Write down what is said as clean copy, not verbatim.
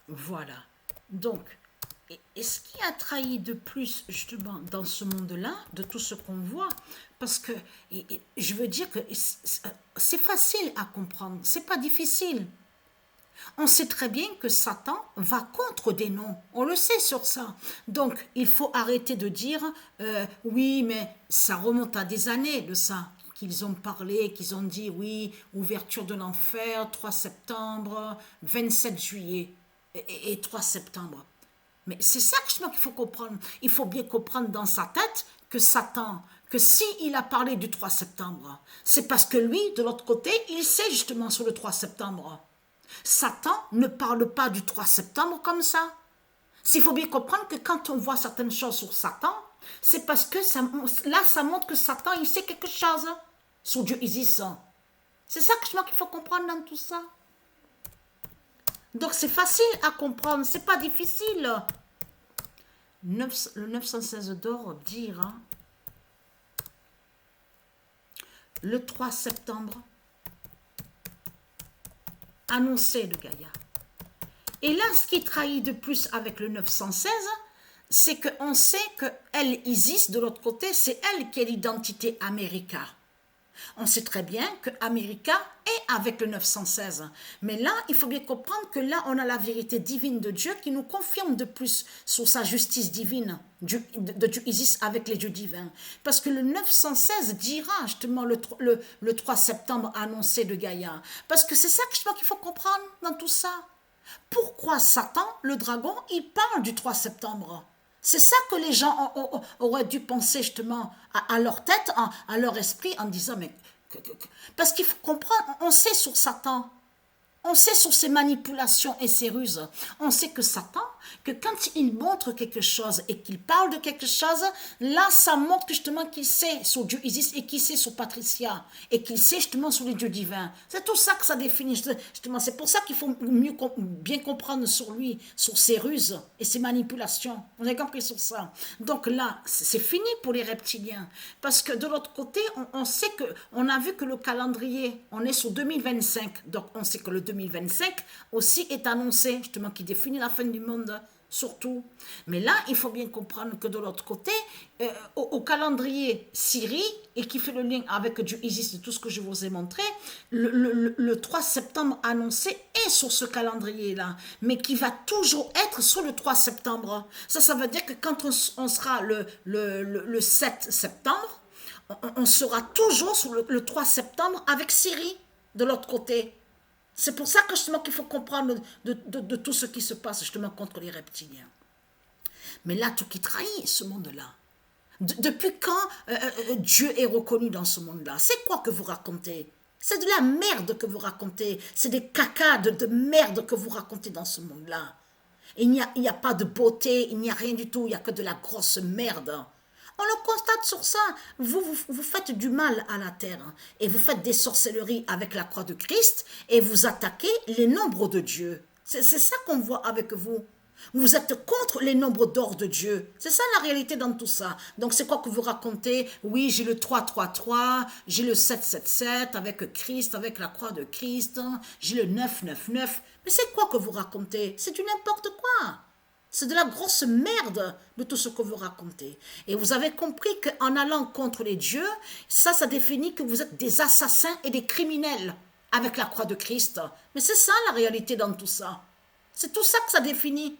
Voilà. Donc, et ce qui a trahi de plus, justement, dans ce monde-là, de tout ce qu'on voit, parce que je veux dire que c'est facile à comprendre, c'est pas difficile. On sait très bien que Satan va contre des noms. On le sait sur ça. Donc, il faut arrêter de dire oui, mais ça remonte à des années de ça. Qu'ils ont parlé, qu'ils ont dit oui, ouverture de l'enfer, 3 septembre, 27 juillet et 3 septembre. Mais c'est ça que je crois qu'il faut comprendre. Il faut bien comprendre dans sa tête que Satan, que si il a parlé du 3 septembre, c'est parce que lui, de l'autre côté, il sait justement sur le 3 septembre. Satan ne parle pas du 3 septembre comme ça. Il faut bien comprendre que quand on voit certaines choses sur Satan, c'est parce que là, ça montre que Satan, il sait quelque chose sur Dieu Isis. C'est ça que je crois qu'il faut comprendre dans tout ça. Donc c'est facile à comprendre, c'est pas difficile. Le 916 d'or dira le 3 septembre, annoncé de Gaïa. Et là, ce qui trahit de plus avec le 916, c'est qu'on sait que elle, Isis, de l'autre côté, c'est elle qui est l'identité America. On sait très bien que America est avec le 916. Mais là, il faut bien comprendre que là, on a la vérité divine de Dieu qui nous confirme de plus sur sa justice divine de Dieu Isis avec les dieux divins. Parce que le 916 dira justement le 3 septembre annoncé de Gaïa. Parce que c'est ça que je pense qu'il faut comprendre dans tout ça. Pourquoi Satan, le dragon, il parle du 3 septembre? C'est ça que les gens auraient dû penser justement à leur tête, à leur esprit, en disant, mais... Parce qu'il faut comprendre, on sait sur Satan, on sait sur ses manipulations et ses ruses, on sait que Satan, que quand il montre quelque chose et qu'il parle de quelque chose, là, ça montre justement qu'il sait sur Dieu Isis et qu'il sait sur Patricia et qu'il sait justement sur les dieux divins. C'est tout ça que ça définit, justement. C'est pour ça qu'il faut bien comprendre sur lui, sur ses ruses et ses manipulations. Vous avez compris sur ça. Donc là, c'est fini pour les reptiliens. Parce que de l'autre côté, on sait que, on a vu que le calendrier, on est sur 2025. Donc on sait que le 2025 aussi est annoncé, justement, qui définit la fin du monde, surtout. Mais là, il faut bien comprendre que de l'autre côté, au calendrier Syrie, et qui fait le lien avec Dieu Isis de tout ce que je vous ai montré, le 3 septembre annoncé est sur ce calendrier-là, mais qui va toujours être sur le 3 septembre. Ça veut dire que quand on sera le 7 septembre, on sera toujours sur le 3 septembre avec Syrie de l'autre côté. C'est pour ça que justement qu'il faut comprendre de tout ce qui se passe justement contre les reptiliens. Mais là, tout qui trahit ce monde-là. Depuis quand Dieu est reconnu dans ce monde-là? C'est quoi que vous racontez? C'est de la merde que vous racontez. C'est des cacas de merde que vous racontez dans ce monde-là. Il n'y a pas de beauté, il n'y a rien du tout, il n'y a que de la grosse merde. On le constate sur ça. Vous faites du mal à la terre et vous faites des sorcelleries avec la croix de Christ et vous attaquez les nombres de Dieu. C'est ça qu'on voit avec vous. Vous êtes contre les nombres d'or de Dieu. C'est ça la réalité dans tout ça. Donc c'est quoi que vous racontez? Oui, j'ai le 333, j'ai le 777 avec Christ, avec la croix de Christ, j'ai le 999. Mais c'est quoi que vous racontez? C'est du n'importe quoi. C'est de la grosse merde de tout ce que vous racontez. Et vous avez compris qu'en allant contre les dieux, ça définit que vous êtes des assassins et des criminels avec la croix de Christ. Mais c'est ça la réalité dans tout ça. C'est tout ça que ça définit.